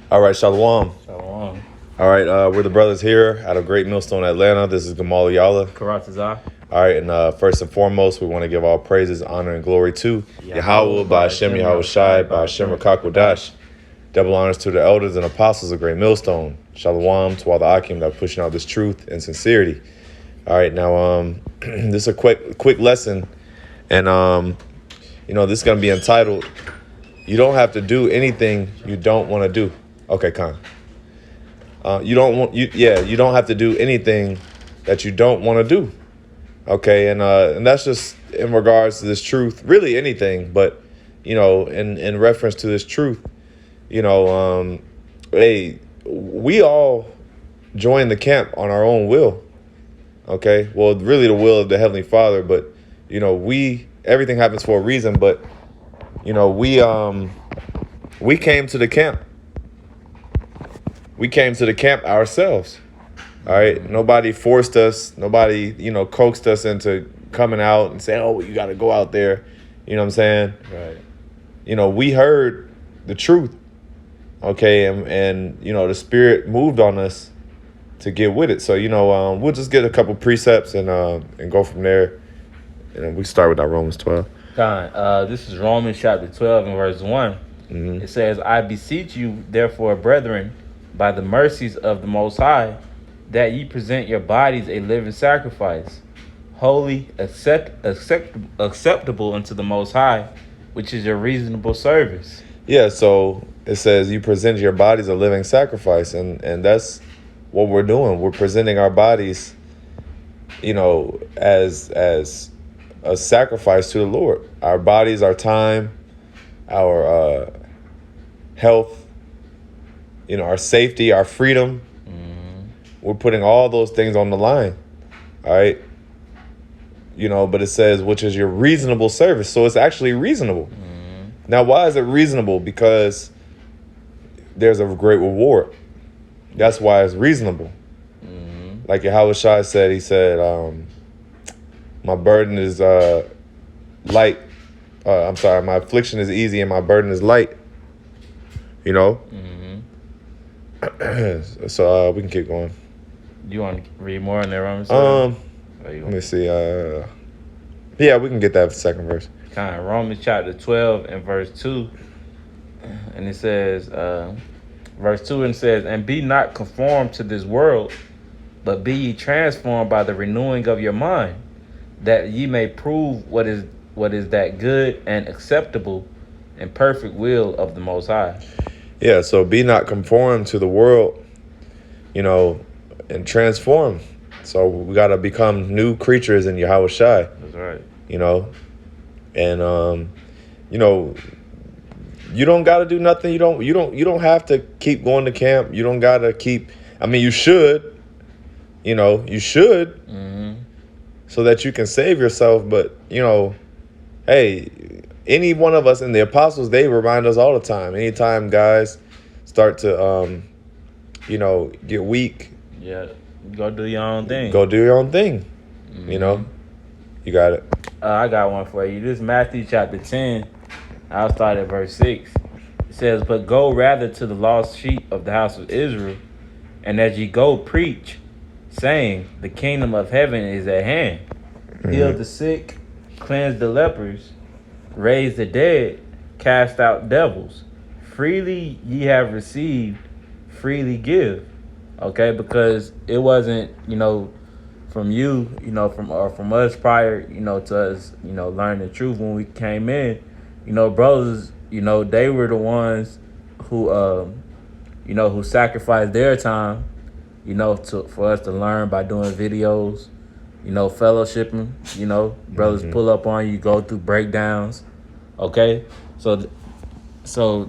All right, Shalom. Shalom. All right, we're the brothers here out of Great Millstone, Atlanta. This is Gamal Yala. Karatazah. All right, and first and foremost, we want to give all praises, honor, and glory to YAHAWAH, BAHASHAM, YAHAWASHI, BAHASHAM, Rakakwadash. Double honors to the elders and apostles of Great Millstone. Shalom to all the Akim that are pushing out this truth and sincerity. All right, now this is a quick lesson, and this is gonna be entitled "You Don't Have to Do Anything You Don't Want to Do." Okay, Khan. You don't have to do anything that you don't want to do. Okay, and that's just in regards to this truth, really anything, but in reference to this truth, hey, we all join the camp on our own will. Okay, well, really the will of the Heavenly Father, but everything happens for a reason, but we came to the camp. We came to the camp ourselves. All right. Nobody forced us. Nobody, coaxed us into coming out and saying, "Oh, you got to go out there." You know what I'm saying? Right. We heard the truth. Okay, and the Spirit moved on us to get with it. So we'll just get a couple precepts and go from there. And we start with our Romans 12. This is Romans chapter 12 and verse 1. Mm-hmm. It says, "I beseech you, therefore, brethren, by the mercies of the Most High, that ye present your bodies a living sacrifice, holy, acceptable unto the Most High, which is your reasonable service." Yeah, so it says you present your bodies a living sacrifice, and that's what we're doing. We're presenting our bodies, as a sacrifice to the Lord. Our bodies, our time, our health, our safety, our freedom. We're putting all those things on the line. All right. But it says, which is your reasonable service. So it's actually reasonable. Now, why is it reasonable? Because there's a great reward. That's why it's reasonable. Like Yahawashi said, he said, my burden is light. My affliction is easy and my burden is light. So we can keep going. You want to read more in there, Romans? Let me see. Yeah, we can get that second verse. Romans chapter 12 and verse 2. And it says, verse 2, and says, "And be not conformed to this world, but be ye transformed by the renewing of your mind, that ye may prove what is that good and acceptable and perfect will of the Most High." Yeah, so be not conformed to the world, and transform. So we got to become new creatures in Yahawashi. That's right. And you don't got to do nothing. You don't have to keep going to camp. You don't got to keep. I mean, you should. You should, so that you can save yourself. But hey, any one of us in the apostles, they remind us all the time. Anytime guys start to get weak, yeah, go do your own thing. Go do your own thing. You got it. I got one for you. This is Matthew chapter 10. I'll start at verse 6. It says, "But go rather to the lost sheep of the house of Israel, and as ye go, preach, saying, the kingdom of heaven is at hand. Heal the sick, cleanse the lepers, raise the dead, cast out devils. Freely ye have received, freely give." Okay, because it wasn't, from you, from us prior, to us, learning the truth when we came in, brothers, they were the ones who, who sacrificed their time, for us to learn by doing videos, fellowshipping, brothers pull up on you, go through breakdowns. Okay, so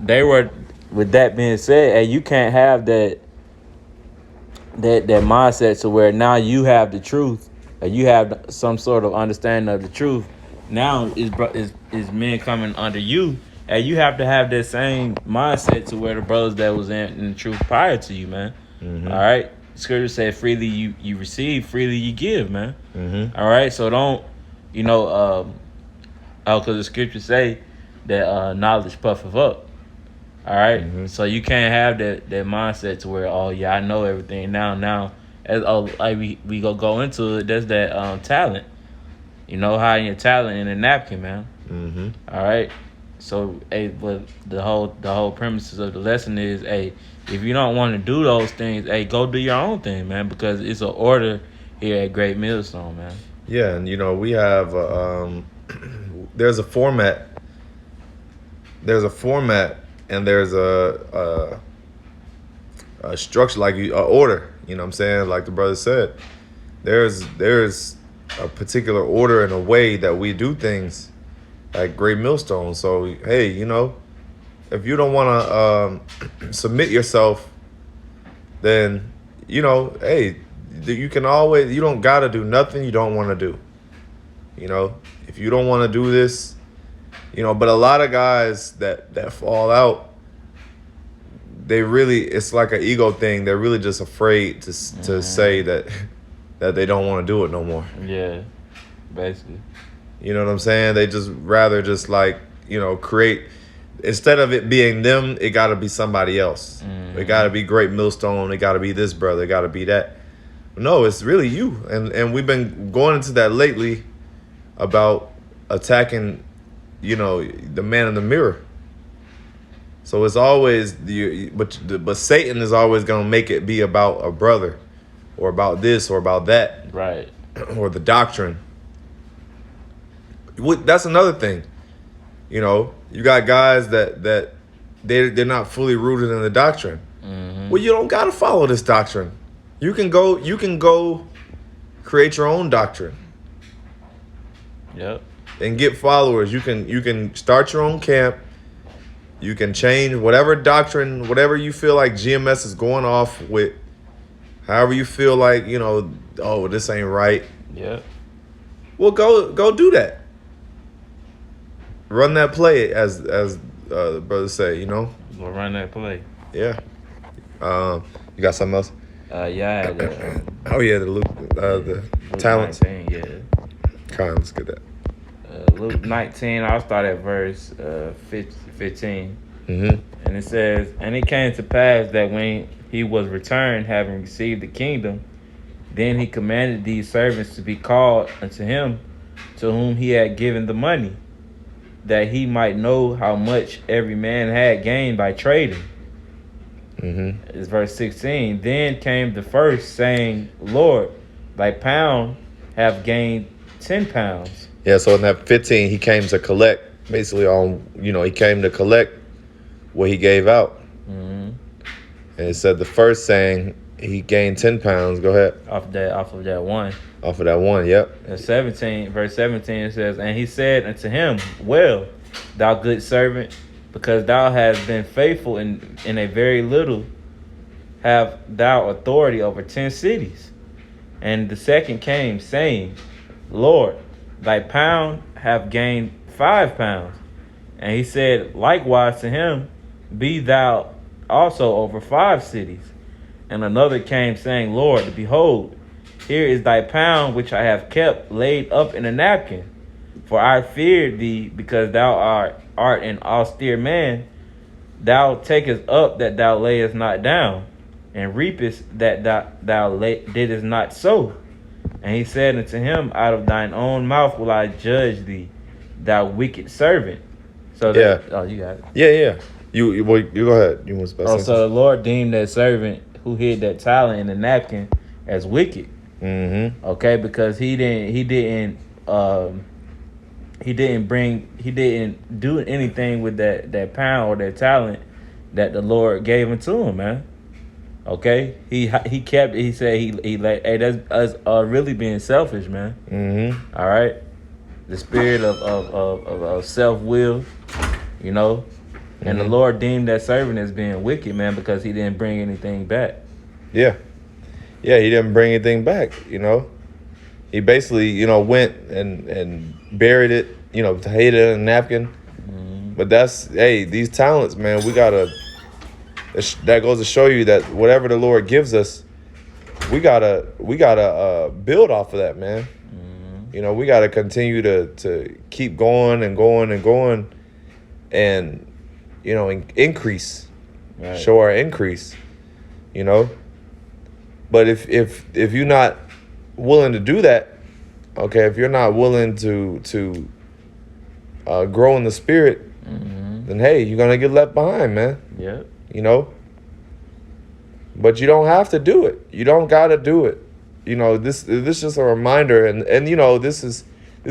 they were. With that being said, hey, you can't have that mindset to where now you have the truth, or you have some sort of understanding of the truth. Now is men coming under you, and you have to have that same mindset to where the brothers that was in the truth prior to you, man. All right, Scripture said, "Freely you receive, freely you give," man. All right, so don't because the Scripture say that knowledge puffeth up. All right? So you can't have that mindset to where, oh yeah, I know everything now. As like we go into it, that's that talent. You know, hiding your talent in a napkin, man. All right. So, hey, but the whole premises of the lesson is, hey, if you don't want to do those things, hey, go do your own thing, man, because it's an order here at Great Millstone, man. Yeah, and we have there's a format. There's a format, and there's a structure, like a order. You know what I'm saying? Like the brother said, there's a particular order and a way that we do things at Great Millstone. So hey, if you don't want to submit yourself, then hey, you can always. You don't gotta do nothing you don't want to do. If you don't want to do this, but a lot of guys that fall out, it's like an ego thing. They're really just afraid to say that they don't want to do it no more. Yeah, basically. You know what I'm saying? They just rather create, instead of it being them, it got to be somebody else. It got to be Great Millstone. It got to be this brother. It got to be that. No, it's really you. And we've been going into that lately about attacking, the man in the mirror. So it's always but Satan is always going to make it be about a brother or about this or about that. Right. Or the doctrine. That's another thing. You got guys that they're not fully rooted in the doctrine. Well, you don't got to follow this doctrine. You can go create your own doctrine. Yep. And get followers. You can start your own camp. You can change whatever doctrine, whatever you feel like GMS is going off with. However you feel like, oh, this ain't right. Yep. Well, go do that. Run that play, as the brothers say, We'll run that play. Yeah. You got something else? Yeah, I had the, oh yeah, the talents. 19, yeah. Come on, let's get that. Luke 19, I'll start at verse 15. And it says, and it came to pass that when he was returned, having received the kingdom, then he commanded these servants to be called unto him, to whom he had given the money, that he might know how much every man had gained by trading. It's verse 16. Then came the first, saying, Lord, thy pound have gained 10 pounds. Yeah, so in that 15, he came to collect, basically he came to collect what he gave out. And it said the first saying, he gained 10 pounds. Go ahead. Off of that one. Off of that one, yep. And verse 17, it says, and he said unto him, well, thou good servant, because thou hast been faithful in a very little, have thou authority over 10 cities. And the second came, saying, Lord, thy pound have gained 5 pounds. And he said likewise to him, be thou also over 5 cities. And another came, saying, Lord, behold, here is thy pound which I have kept laid up in a napkin. For I feared thee, because thou art an austere man. Thou takest up that thou layest not down, and reapest that thou didst not sow. And he said unto him, out of thine own mouth will I judge thee, thou wicked servant. So that, yeah. Oh, you got it. Yeah. You go ahead. You want to so the Lord deemed that servant who hid that talent in the napkin as wicked. Okay, because he didn't do anything with that pound or that talent that the Lord gave unto him, man. Okay, he kept it. He said he let. Hey, that's us really being selfish, man. All right, the spirit of self will, and the Lord deemed that servant as being wicked, man, because he didn't bring anything back. Yeah, he didn't bring anything back. He basically went and buried it. Hid it in a napkin. But these talents, man, we gotta. That goes to show you that whatever the Lord gives us, we gotta build off of that, man. We gotta continue to keep going and going and going, and increase, Right. show our increase, But if you're not willing to do that, okay, if you're not willing to grow in the spirit, then hey, you're gonna get left behind, man. Yep. But you don't have to do it. You don't gotta do it. This is just a reminder, and this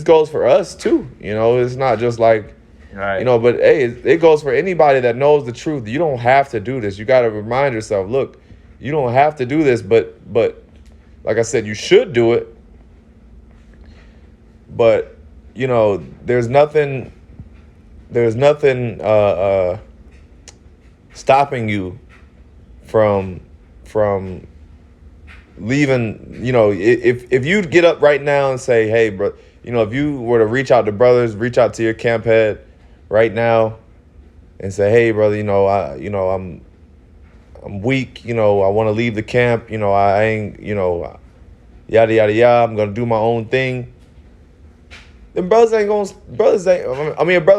goes for us too. It's not just like, Right. but hey, it goes for anybody that knows the truth. You don't have to do this. You got to remind yourself, look, you don't have to do this, but like I said, you should do it. But there's nothing stopping you from leaving. If you get up right now and say, hey, bro, if you were to reach out to brothers, reach out to your camp head right now and say, hey, brother, I'm weak, I want to leave the camp, I ain't, yada, yada, yada, I'm going to do my own thing. Then a brother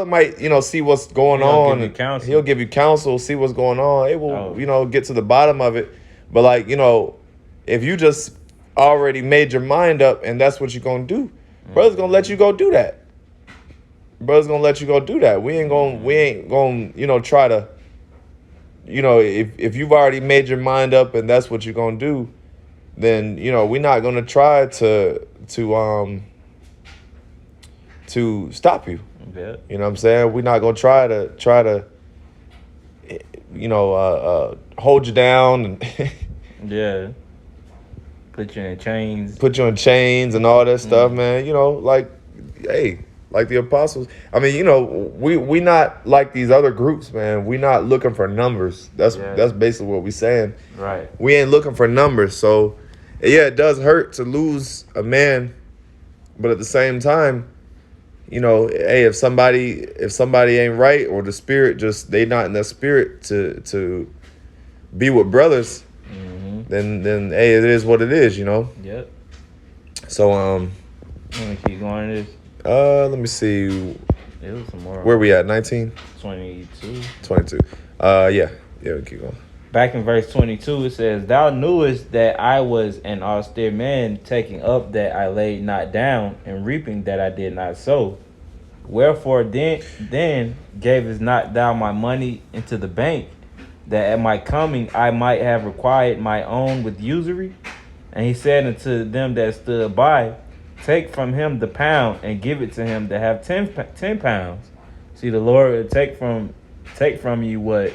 might, see what's going on. Give you counsel. He'll give you counsel, see what's going on. Hey, we'll, get to the bottom of it. But if you just already made your mind up and that's what you're going to do, brother's going to let you go do that. Brother's going to let you go do that. We ain't going, try to, if you've already made your mind up and that's what you're going to do, then, we're not going to try to stop you. Yeah. You know what I'm saying? We're not going to try to hold you down and Yeah. Put you in chains. And all that stuff, man. Hey, like the apostles. I mean, we not like these other groups, man. We not looking for numbers. That's basically what we saying. Right. We ain't looking for numbers. So, yeah, it does hurt to lose a man, but at the same time, hey, if somebody ain't right, or the spirit they not in the spirit to be with brothers, then hey, it is what it is, Yep. So I'm gonna keep going this. Let me see. It was some more. Where we at? 19? 22. 22. Yeah, we keep going. Back in verse 22, it says, "Thou knewest that I was an austere man, taking up that I laid not down, and reaping that I did not sow. Wherefore then gavest not thou my money into the bank, that at my coming I might have required my own with usury? And he said unto them that stood by, Take from him the pound, and give it to him that have 10 pounds. See, the Lord will take from you what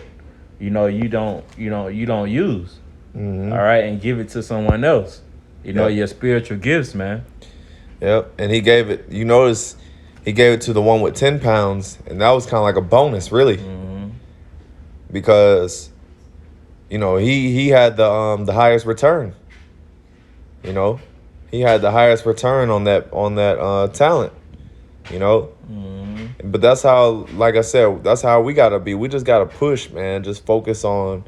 you don't use. All right, and give it to someone else. Your spiritual gifts, man. Yep. And he gave it. You notice he gave it to the one with 10 pounds, and that was kind of like a bonus, really, because he had the highest return. He had the highest return on that talent. But that's how, like I said, that's how we gotta be. We just gotta push, man. Just focus on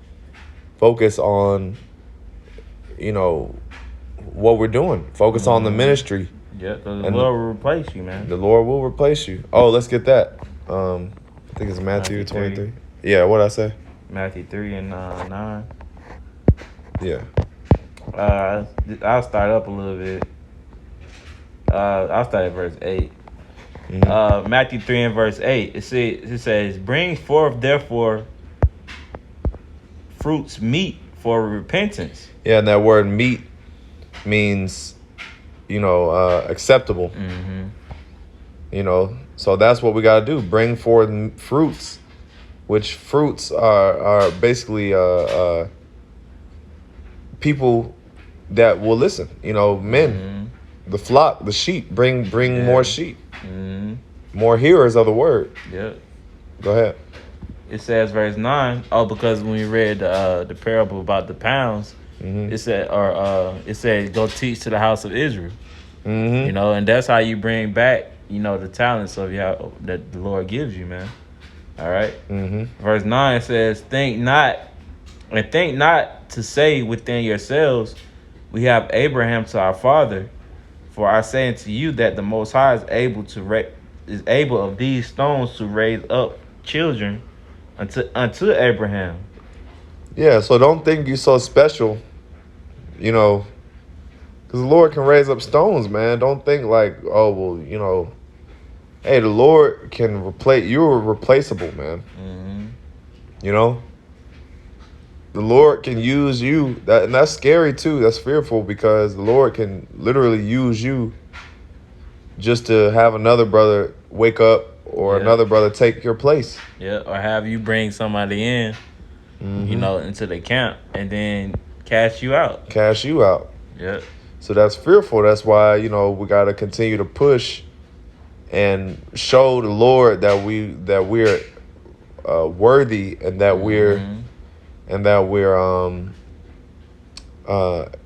what we're doing. Focus on the ministry. Yeah, because the Lord will replace you, man. The Lord will replace you. Oh, let's get that. I think it's Matthew 23. Yeah, what'd I say? Matthew 3 and 9. Yeah. I'll start up a little bit. I'll start at verse 8. Matthew 3 and verse 8. It says, Bring forth therefore fruits meet for repentance. Yeah, and that word meet means, acceptable. So that's what we got to do. Bring forth fruits, which fruits are basically people that will listen. Men, the flock, the sheep. Bring more sheep, more hearers of the word. Yeah. Go ahead. It says verse 9. Oh, because when we read the parable about the pounds, it said go teach to the house of Israel. And that's how you bring back the talents of that the Lord gives you, man. All right. Verse 9 says, think not to say within yourselves, we have Abraham to our father. For I say unto you that the Most High is able of these stones to raise up children unto Abraham. Yeah, so don't think you're so special, you know, because the Lord can raise up stones, man. Don't think like, oh, well, you know, hey, the Lord can replace, you're replaceable, man. You know, the Lord can use you, and that's scary too. That's fearful because the Lord can literally use you just to have another brother wake up or another brother take your place. Yeah, or have you bring somebody in, you know, into the camp and then cash you out. Cash you out. Yeah. So that's fearful. That's why, you know, we got to continue to push and show the Lord that we're worthy and that we're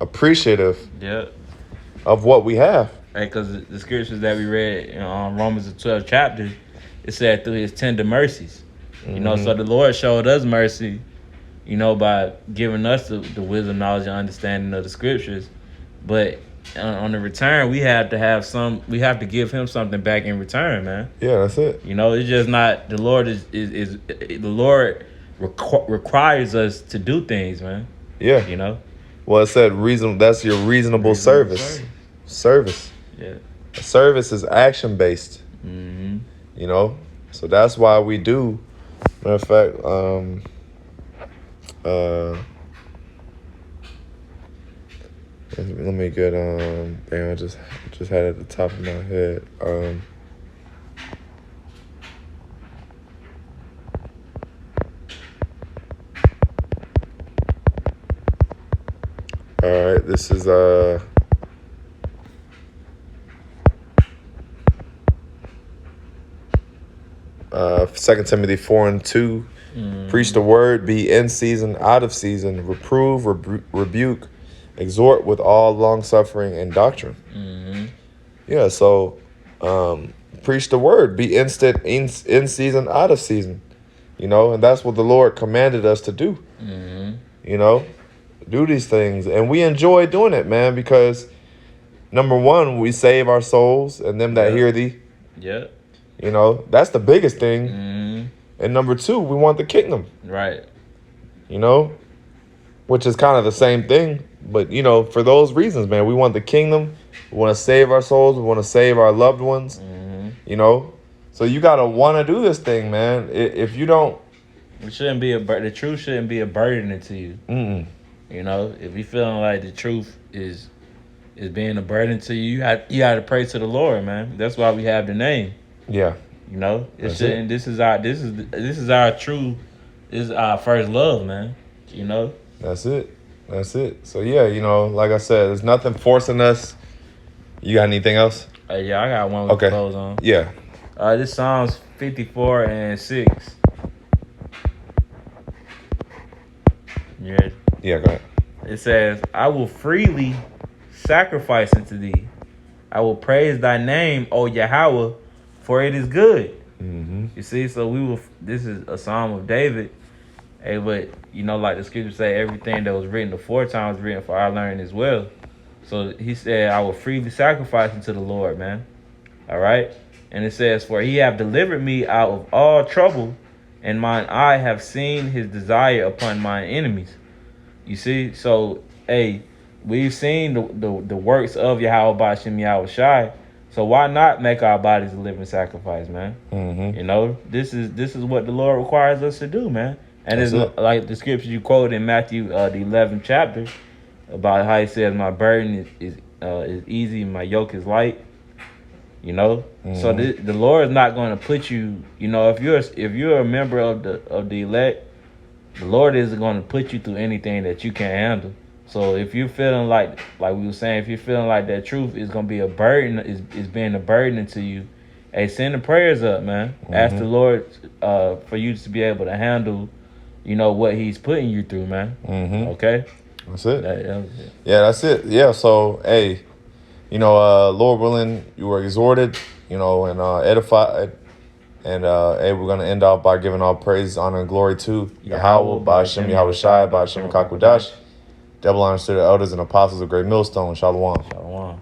appreciative of what we have. Hey, because the scriptures that we read in Romans the 12th chapter, it said through his tender mercies. You know, so the Lord showed us mercy, you know, by giving us the wisdom, knowledge, and understanding of the scriptures. But on the return, we have to give him something back in return, man. Yeah, that's it. You know, it's just not, the Lord the Lord requires us to do things, man. Yeah. You know? Well, it said that's your reasonable service. Service. Yeah. Service is action based. You know? So that's why we do. Matter of fact, let me get damn, I just had it at the top of my head. All right, this is 2 Timothy 4:2. Preach the word, be in season, out of season, reprove, rebuke, exhort with all long suffering and doctrine. Yeah, so preach the word, be in season, out of season. You know, and that's what the Lord commanded us to do. You know, do these things, and we enjoy doing it, man, because number one, we save our souls and them that hear thee. Yeah. You know, that's the biggest thing. And number two, we want the kingdom. Right. You know, which is kind of the same thing. But, you know, for those reasons, man, we want the kingdom. We want to save our souls. We want to save our loved ones. You know, so you got to want to do this thing, man. If you don't. It shouldn't be the truth shouldn't be a burden to you. You know, if you feeling like the truth is being a burden to you, you got to pray to the Lord, man. That's why we have the name. Yeah. You know, this is our first love, man. You know? That's it. So yeah, you know, like I said, there's nothing forcing us. You got anything else? Yeah, I got one with clothes on. Yeah. This Psalms 54:6. You ready? Yeah, go ahead. It says, I will freely sacrifice unto thee. I will praise thy name, O Yahawah, for it is good. You see, so this is a Psalm of David. Hey, but, you know, like the scriptures say, everything that was written the 4 times written for our learning as well. So he said, I will freely sacrifice unto the Lord, man. All right? And it says, for he have delivered me out of all trouble, and mine eye have seen his desire upon mine enemies. You see? So, hey, we've seen the works of Yahawah BAHASHAM YAHAWASHI. So why not make our bodies a living sacrifice, man? You know, this is what the Lord requires us to do, man. And it's like the scripture you quoted in Matthew, the 11th chapter, about how he says, my burden is easy, my yoke is light. You know, so the Lord is not going to put you. You know, if you're a member of the elect, the Lord isn't going to put you through anything that you can't handle. So if you're feeling like we were saying, if you're feeling like that truth is going to be a burden, is being a burden to you, hey, send the prayers up, man. Ask the Lord for you to be able to handle, you know, what he's putting you through, man. Okay? That's it. That was it. Yeah, that's it. Yeah, so, hey, you know, Lord willing, you were exhorted, you know, and edified. And, hey, we're going to end off by giving all praise, honor, and glory to Yahawah, BAHASHAM, YAHAWASHI, BAHASHAM, YAHAWASHI. Double honors to the elders and apostles of Great Millstone. Shalom. Shalom.